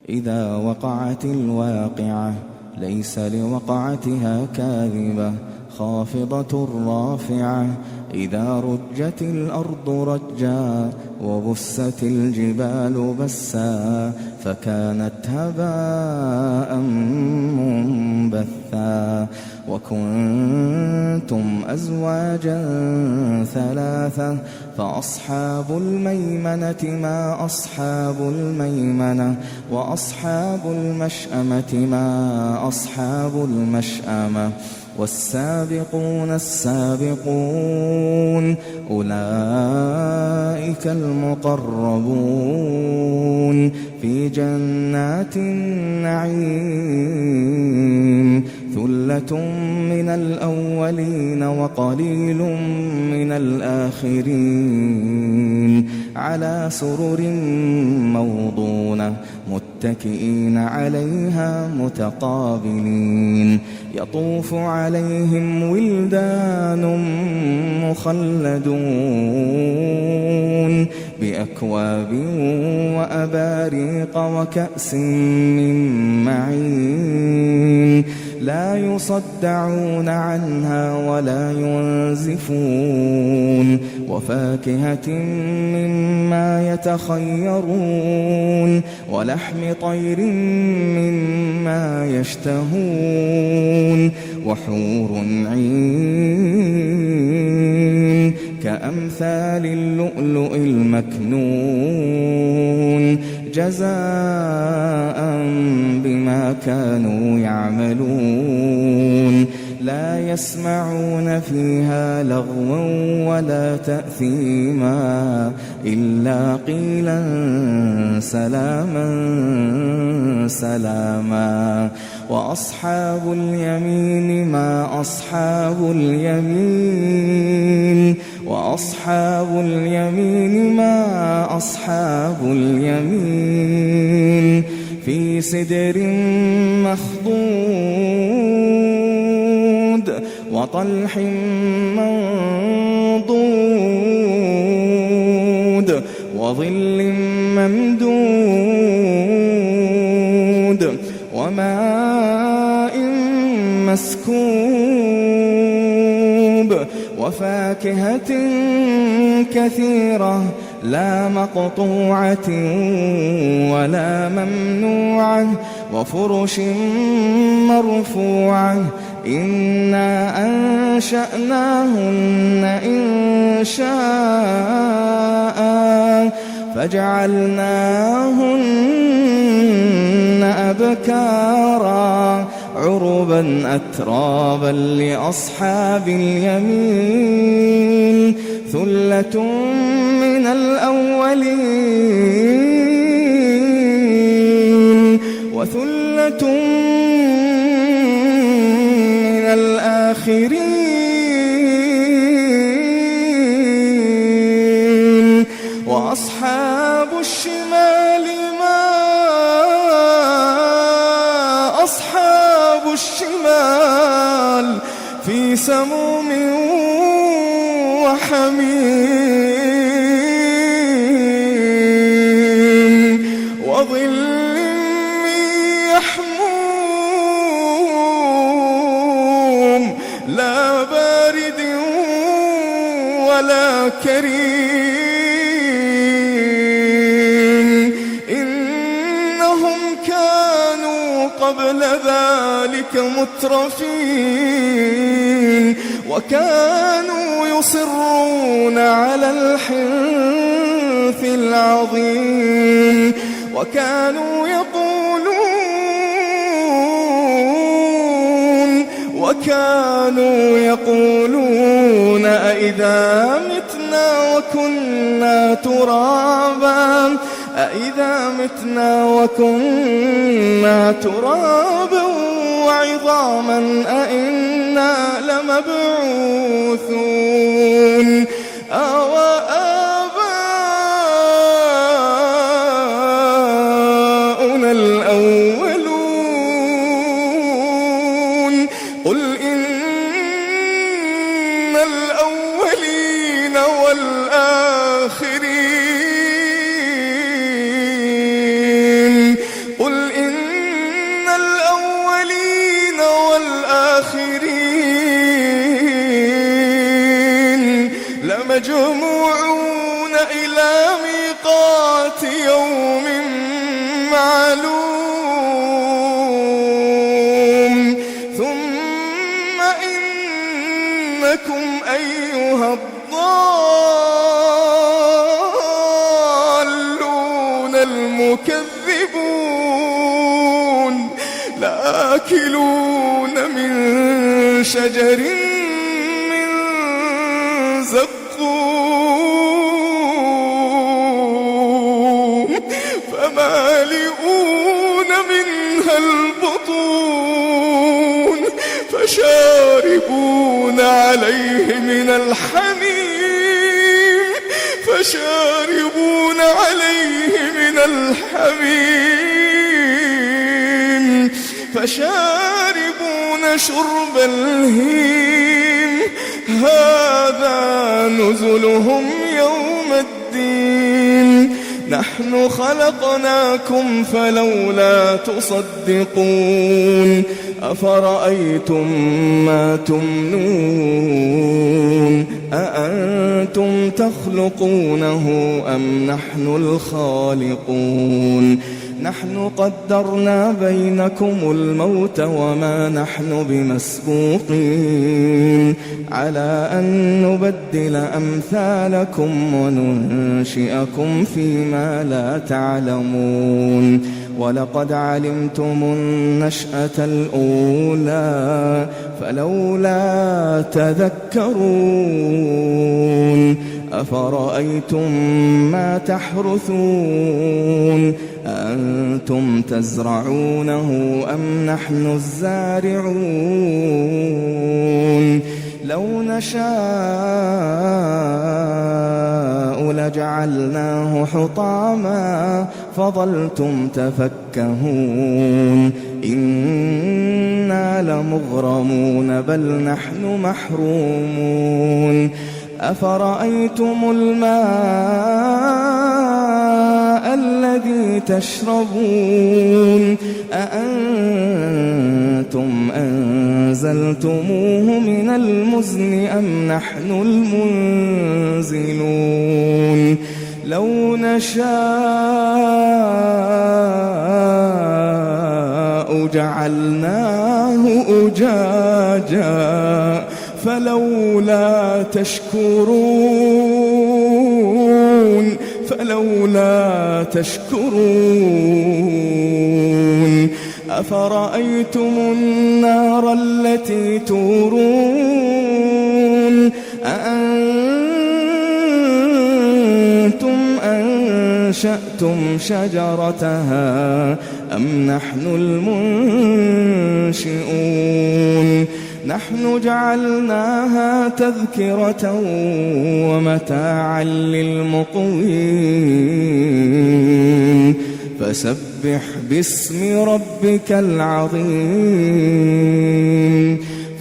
إذا وقعت الواقعة ليس لوقعتها كاذبة خافضة رافعة إذا رجت الأرض رجا وبست الجبال بسا فكانت هباء منبثا وكنتم أزواجا ثلاثة فأصحاب الميمنة ما أصحاب الميمنة وأصحاب المشأمة ما أصحاب المشأمة والسابقون السابقون أولئك المقربون في جنات النعيم ثلة من الأولين وقليل من الآخرين على سرر موضونة متكئين عليها متقابلين يطوف عليهم ولدان مخلدون بأكواب وأباريق وكأس من معين لا يصدعون عنها ولا ينزفون وفاكهة مما يتخيرون ولحم طير مما يشتهون وحور عين كأمثال اللؤلؤ المكنون جزاء بما كانوا يعملون لا يسمعون فيها لغوا ولا تأثيما إلا قيلا سلاما سلاما وأصحاب اليمين ما أصحاب اليمين وأصحاب اليمين ما أصحاب اليمين في سدر مخضود وطلح منضود وظل ممدود وماء مسكوب وفاكهة كثيرة لا مقطوعة ولا ممنوعة وفرش مرفوعة إنا أنشأناهن إنشاء فجعلناهن أبكارا عربا أترابا لأصحاب اليمين ثلة من الأولين وثلة من الآخرين وأصحاب الشمال ما أصحاب الشمال في سموم وحميم وظل من يحموم لا بارد ولا كريم إنهم كانوا قبل ذلك مترفين وكانوا يصرون على الحنث العظيم وكانوا يقولون أئذا متنا وكنا ترابا أئذا متنا وكنا ترابا وعظاما أئنا لمبعوثون آباؤنا الأولون قل إن الأولين والآخرين قل الآخرين لمجموعون إلى ميقات يوم معلوم ثم إنكم أيها الضالون المكذبون لآكلون من شجر من زقوم فمالئون منها البطون فشاربون عليه من الحميم فشاربون شرب الهيم هذا نزلهم يوم الدين نحن خلقناكم فلولا تصدقون أفرأيتم ما تمنون أأنتم تخلقونه أم نحن الخالقون نحن قدرنا بينكم الموت وما نحن بمسبوقين على أن نبدل أمثالكم وننشئكم فيما لا تعلمون ولقد علمتم النشأة الأولى فلولا تذكرون أفرأيتم ما تحرثون أأنتم تزرعونه أم نحن الزارعون لو نشاء لجعلناه حطاما فظلتم تفكهون إنا لمغرمون بل نحن محرومون أفرأيتم الماء الذي تشربون أأنتم أنزلتموه من المزن أم نحن المنزلون لو نشاء جعلناه أجاجا فلولا تشكرون أفرأيتم النار التي تورون أأنتم أنشأتم شجرتها أم نحن المنشئون نحن جعلناها تذكرة ومتاعا للمقوين فسبح باسم ربك العظيم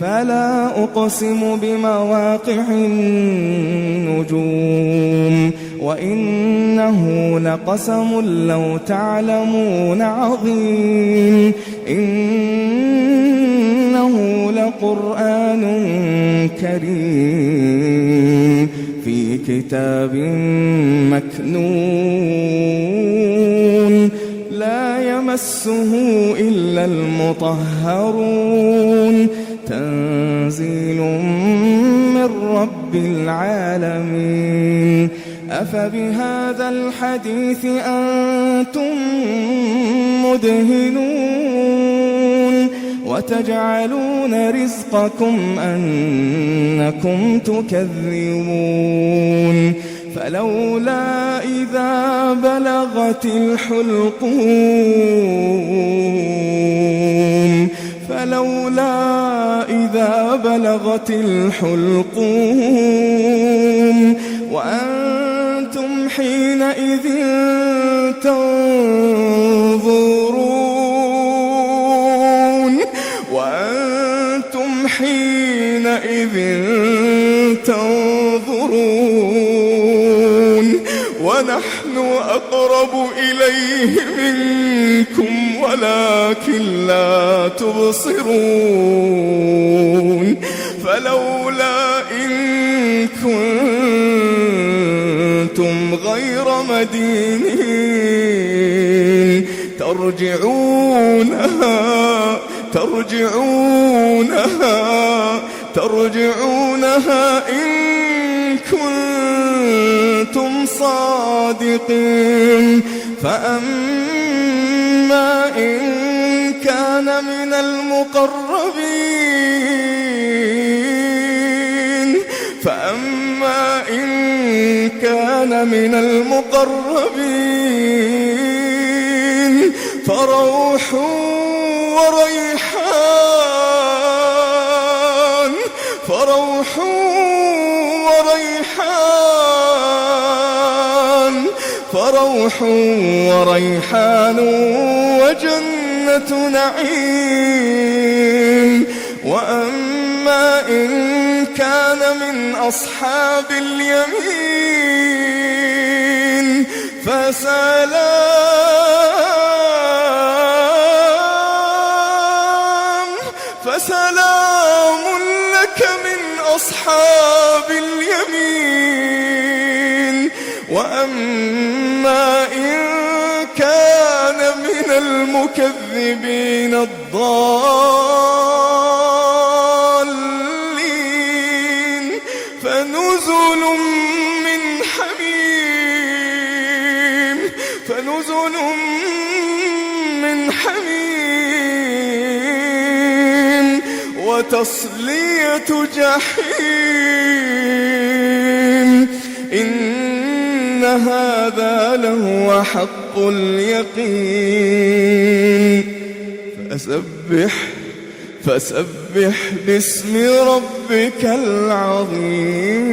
فلا أقسم بمواقع النجوم وإنه لقسم لو تعلمون عظيم إنه لقرآن كريم في كتاب مكنون لا يمسه إلا المطهرون تنزيل من رب العالمين أفبهذا الحديث أنتم مدهنون وتجعلون رزقكم أنكم تكذبون فلولا إذا بلغت الحلقوم وأنتم حينئذ تنظرون ونحن أقرب إليه منكم ولكن لا تبصرون فلولا إن كنتم غير مدينين ترجعونها إن كنتم صادقين فأما إن كان من المقربين فروح وريحان وجنة نعيم وأما إن كان من أصحاب اليمين فسلام لك من أصحاب اليمين وأما إن كان من المكذبين الضالين فنزل من حميم وتصلية جحيم إن هذا لهو حق اليقين فسبح باسم ربك العظيم.